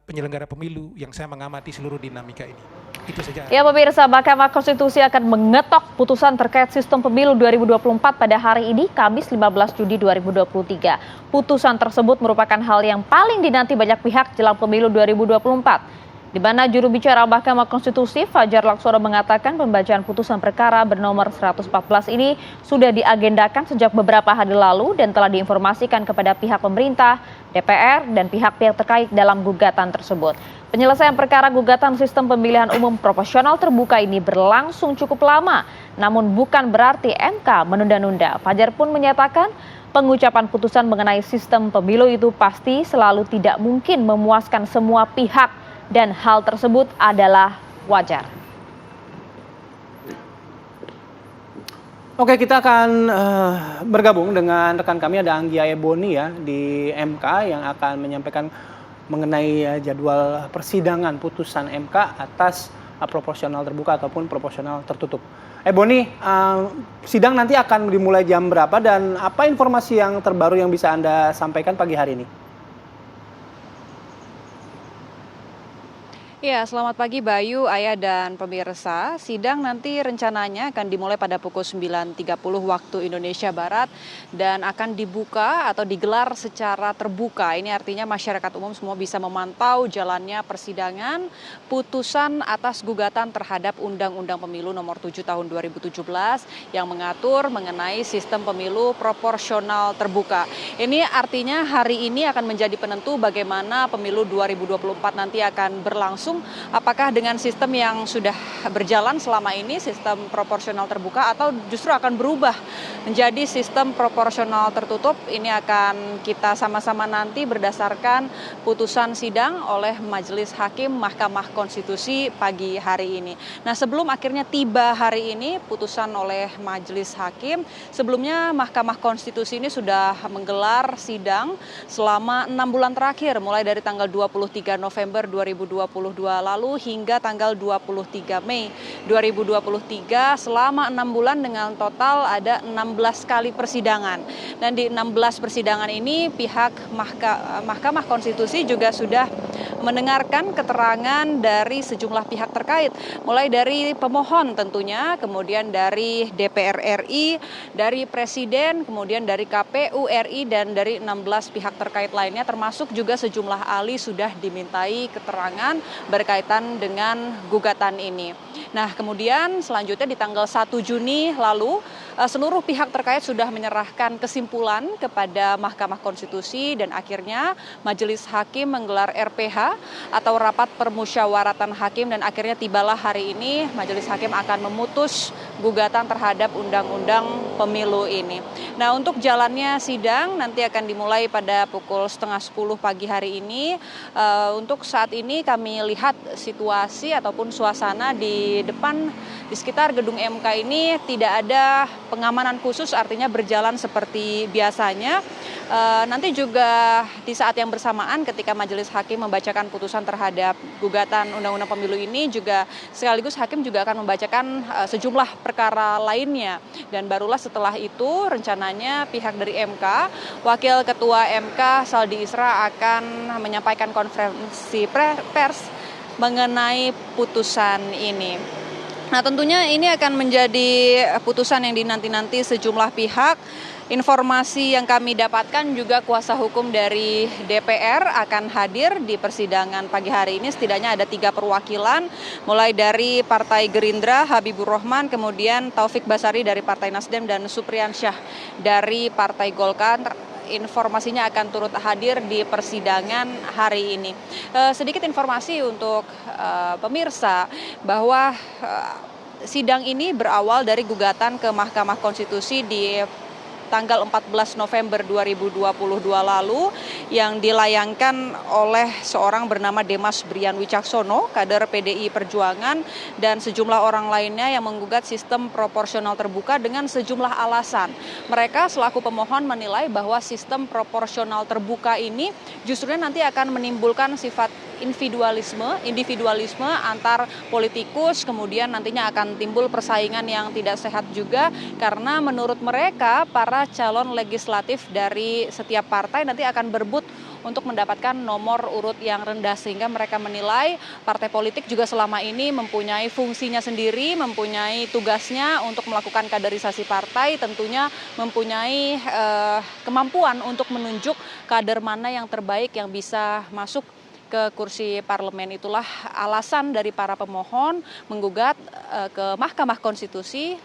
penyelenggara pemilu yang saya mengamati seluruh dinamika ini. Itu saja. Ya pemirsa, Mahkamah Konstitusi akan mengetok putusan terkait sistem pemilu 2024 pada hari ini, Kamis 15 Juni 2023. Putusan tersebut merupakan hal yang paling dinanti banyak pihak jelang pemilu 2024. Di mana juru bicara Mahkamah Konstitusi Fajar Laksono mengatakan pembacaan putusan perkara bernomor 114 ini sudah diagendakan sejak beberapa hari lalu dan telah diinformasikan kepada pihak pemerintah, DPR, dan pihak-pihak terkait dalam gugatan tersebut. Penyelesaian perkara gugatan sistem pemilihan umum proporsional terbuka ini berlangsung cukup lama, namun bukan berarti MK menunda-nunda. Fajar pun menyatakan pengucapan putusan mengenai sistem pemilu itu pasti selalu tidak mungkin memuaskan semua pihak dan hal tersebut adalah wajar. Oke, kita akan bergabung dengan rekan kami, ada Anggia Eboni ya di MK yang akan menyampaikan mengenai jadwal persidangan putusan MK atas proporsional terbuka ataupun proporsional tertutup. Eboni, sidang nanti akan dimulai jam berapa dan apa informasi yang terbaru yang bisa Anda sampaikan pagi hari ini? Ya, selamat pagi Bayu, Ayah, dan pemirsa. Sidang nanti rencananya akan dimulai pada pukul 9.30 waktu Indonesia Barat dan akan dibuka atau digelar secara terbuka. Ini artinya masyarakat umum semua bisa memantau jalannya persidangan putusan atas gugatan terhadap Undang-Undang Pemilu Nomor 7 Tahun 2017 yang mengatur mengenai sistem pemilu proporsional terbuka. Ini artinya hari ini akan menjadi penentu bagaimana pemilu 2024 nanti akan berlangsung. Apakah dengan sistem yang sudah berjalan selama ini, sistem proporsional terbuka, atau justru akan berubah menjadi sistem proporsional tertutup? Ini akan kita sama-sama nanti berdasarkan putusan sidang oleh Majelis Hakim Mahkamah Konstitusi pagi hari ini. Nah, sebelum akhirnya tiba hari ini putusan oleh Majelis Hakim, sebelumnya Mahkamah Konstitusi ini sudah menggelar sidang selama 6 bulan terakhir, mulai dari tanggal 23 November 2022 lalu hingga tanggal 23 Mei 2023 selama 6 bulan dengan total ada 16 kali persidangan. Dan di 16 persidangan ini pihak Mahkamah Konstitusi juga sudah mendengarkan keterangan dari sejumlah pihak terkait, mulai dari pemohon tentunya, kemudian dari DPR RI, dari Presiden, kemudian dari KPU RI, dan dari 16 pihak terkait lainnya, termasuk juga sejumlah ahli sudah dimintai keterangan berkaitan dengan gugatan ini. Nah, kemudian selanjutnya di tanggal 1 Juni lalu seluruh pihak terkait sudah menyerahkan kesimpulan kepada Mahkamah Konstitusi dan akhirnya Majelis Hakim menggelar RPH atau rapat permusyawaratan hakim dan akhirnya tibalah hari ini Majelis Hakim akan memutus gugatan terhadap Undang-Undang Pemilu ini. Nah, untuk jalannya sidang nanti akan dimulai pada pukul 9:30 pagi hari ini. Untuk saat ini kami lihat situasi ataupun suasana di depan di sekitar gedung MK ini tidak ada pengamanan khusus, artinya berjalan seperti biasanya. Nanti juga di saat yang bersamaan ketika Majelis Hakim membacakan putusan terhadap gugatan Undang-Undang Pemilu ini juga sekaligus Hakim juga akan membacakan sejumlah perkara lainnya. Dan barulah setelah itu rencananya pihak dari MK, Wakil Ketua MK Saldi Isra akan menyampaikan konferensi pers mengenai putusan ini. Nah, tentunya ini akan menjadi putusan yang dinanti-nanti sejumlah pihak. Informasi yang kami dapatkan juga kuasa hukum dari DPR akan hadir di persidangan pagi hari ini. Setidaknya ada 3 perwakilan, mulai dari Partai Gerindra, Habibur Rahman, kemudian Taufik Basari dari Partai Nasdem, dan Supriyansyah dari Partai Golkar. Informasinya akan turut hadir di persidangan hari ini. Sedikit informasi untuk pemirsa bahwa sidang ini berawal dari gugatan ke Mahkamah Konstitusi di tanggal 14 November 2022 lalu yang dilayangkan oleh seorang bernama Demas Brian Wicaksono, kader PDI Perjuangan, dan sejumlah orang lainnya yang menggugat sistem proporsional terbuka dengan sejumlah alasan. Mereka selaku pemohon menilai bahwa sistem proporsional terbuka ini justru nanti akan menimbulkan sifat individualisme antar politikus, kemudian nantinya akan timbul persaingan yang tidak sehat juga karena menurut mereka para calon legislatif dari setiap partai nanti akan berebut untuk mendapatkan nomor urut yang rendah, sehingga mereka menilai partai politik juga selama ini mempunyai fungsinya sendiri, mempunyai tugasnya untuk melakukan kaderisasi partai, tentunya mempunyai kemampuan untuk menunjuk kader mana yang terbaik yang bisa masuk ke kursi parlemen. Itulah alasan dari para pemohon menggugat ke Mahkamah Konstitusi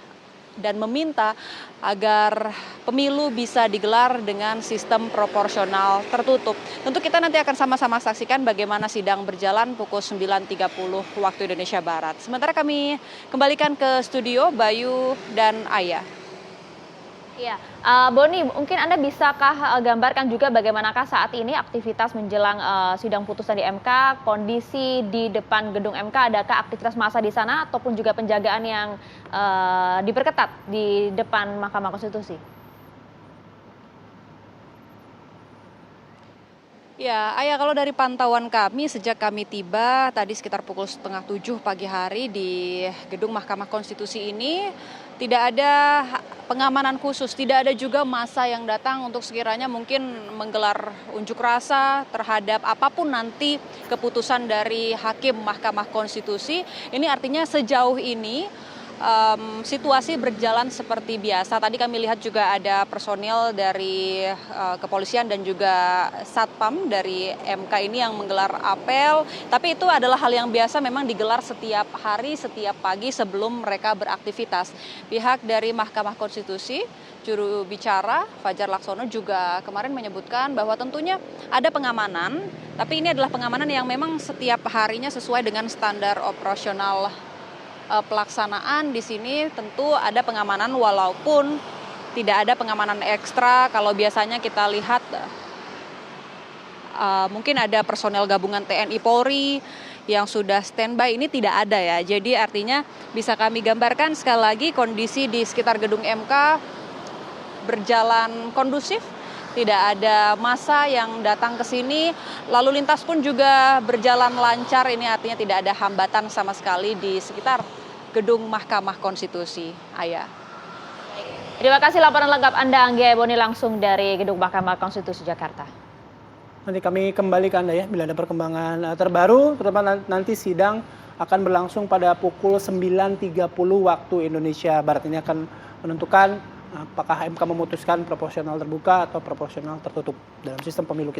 dan meminta agar pemilu bisa digelar dengan sistem proporsional tertutup. Tentu kita nanti akan sama-sama saksikan bagaimana sidang berjalan pukul 9.30 waktu Indonesia Barat. Sementara kami kembalikan ke studio Bayu dan Aya. Iya, Boni, mungkin Anda bisakah gambarkan juga bagaimanakah saat ini aktivitas menjelang sidang putusan di MK, kondisi di depan gedung MK, adakah aktivitas massa di sana ataupun juga penjagaan yang diperketat di depan Mahkamah Konstitusi? Ya, Ayah, kalau dari pantauan kami sejak kami tiba tadi sekitar pukul 6:30 pagi hari di gedung Mahkamah Konstitusi ini tidak ada pengamanan khusus, tidak ada juga massa yang datang untuk sekiranya mungkin menggelar unjuk rasa terhadap apapun nanti keputusan dari hakim Mahkamah Konstitusi. Ini artinya sejauh ini situasi berjalan seperti biasa. Tadi kami lihat juga ada personil dari kepolisian dan juga satpam dari MK ini yang menggelar apel. Tapi itu adalah hal yang biasa, memang digelar setiap hari, setiap pagi sebelum mereka beraktivitas. Pihak dari Mahkamah Konstitusi, juru bicara Fajar Laksono juga kemarin menyebutkan bahwa tentunya ada pengamanan, tapi ini adalah pengamanan yang memang setiap harinya sesuai dengan standar operasional pelaksanaan. Di sini tentu ada pengamanan walaupun tidak ada pengamanan ekstra. Kalau biasanya kita lihat mungkin ada personel gabungan TNI Polri yang sudah standby, ini tidak ada ya. Jadi artinya bisa kami gambarkan sekali lagi kondisi di sekitar gedung MK berjalan kondusif. Tidak ada massa yang datang ke sini, lalu lintas pun juga berjalan lancar. Ini artinya tidak ada hambatan sama sekali di sekitar gedung Mahkamah Konstitusi. Ayah. Terima kasih laporan lengkap Anda, Anggia Boni, langsung dari gedung Mahkamah Konstitusi Jakarta. Nanti kami kembali ke Anda ya bila ada perkembangan terbaru, terutama nanti sidang akan berlangsung pada pukul 9.30 waktu Indonesia Barat. Ini akan menentukan apakah MK memutuskan proporsional terbuka atau proporsional tertutup dalam sistem pemilu kita.